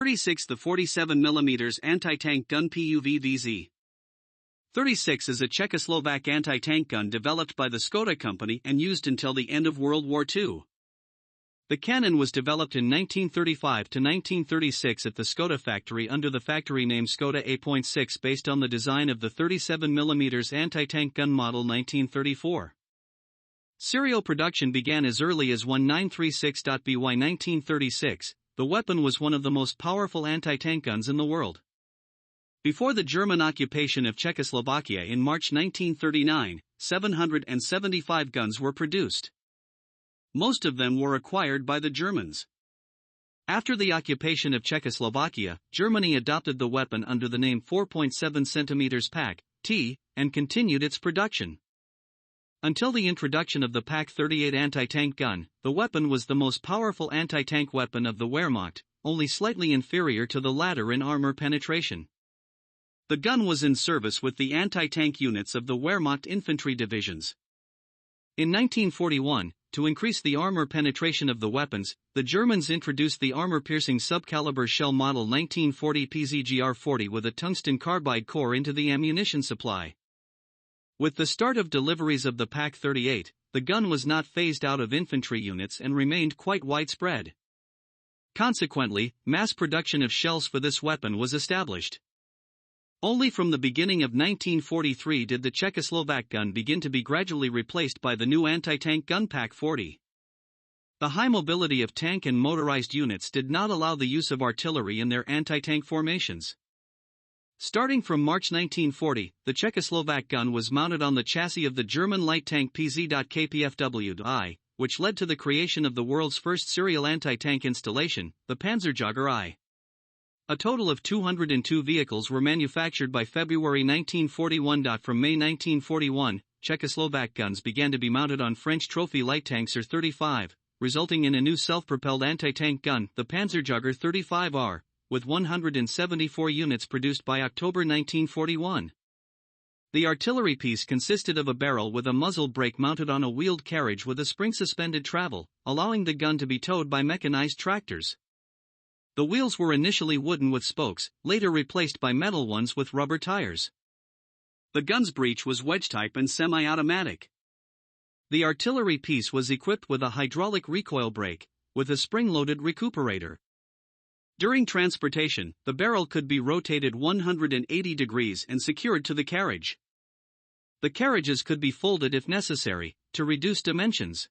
36. The 47mm anti-tank gun P.U.V. VZ-36 is a Czechoslovak anti-tank gun developed by the Škoda company and used until the end of World War II. The cannon was developed in 1935 to 1936 at the Škoda factory under the factory name Škoda A.6 based on the design of the 37mm anti-tank gun model 1934. Serial production began as early as 1936. By 1936, the weapon was one of the most powerful anti-tank guns in the world. Before the German occupation of Czechoslovakia in March 1939, 775 guns were produced. Most of them were acquired by the Germans. After the occupation of Czechoslovakia, Germany adopted the weapon under the name 4.7 cm Pak-T, and continued its production. Until the introduction of the Pak-38 anti-tank gun, the weapon was the most powerful anti-tank weapon of the Wehrmacht, only slightly inferior to the latter in armor penetration. The gun was in service with the anti-tank units of the Wehrmacht infantry divisions. In 1941, to increase the armor penetration of the weapons, the Germans introduced the armor-piercing subcaliber shell model 1940 PZGR-40 with a tungsten carbide core into the ammunition supply. With the start of deliveries of the Pak-38, the gun was not phased out of infantry units and remained quite widespread. Consequently, mass production of shells for this weapon was established. Only from the beginning of 1943 did the Czechoslovak gun begin to be gradually replaced by the new anti-tank gun Pak-40. The high mobility of tank and motorized units did not allow the use of artillery in their anti-tank formations. Starting from March 1940, the Czechoslovak gun was mounted on the chassis of the German light tank PZ.KPFW-I, which led to the creation of the world's first serial anti-tank installation, the Panzerjäger I. A total of 202 vehicles were manufactured by February 1941. From May 1941, Czechoslovak guns began to be mounted on French trophy light tanks Ir-35, resulting in a new self-propelled anti-tank gun, the Panzerjäger 35R, with 174 units produced by October 1941. The artillery piece consisted of a barrel with a muzzle brake mounted on a wheeled carriage with a spring-suspended travel, allowing the gun to be towed by mechanized tractors. The wheels were initially wooden with spokes, later replaced by metal ones with rubber tires. The gun's breech was wedge-type and semi-automatic. The artillery piece was equipped with a hydraulic recoil brake, with a spring-loaded recuperator. During transportation, the barrel could be rotated 180 degrees and secured to the carriage. The carriages could be folded if necessary, to reduce dimensions.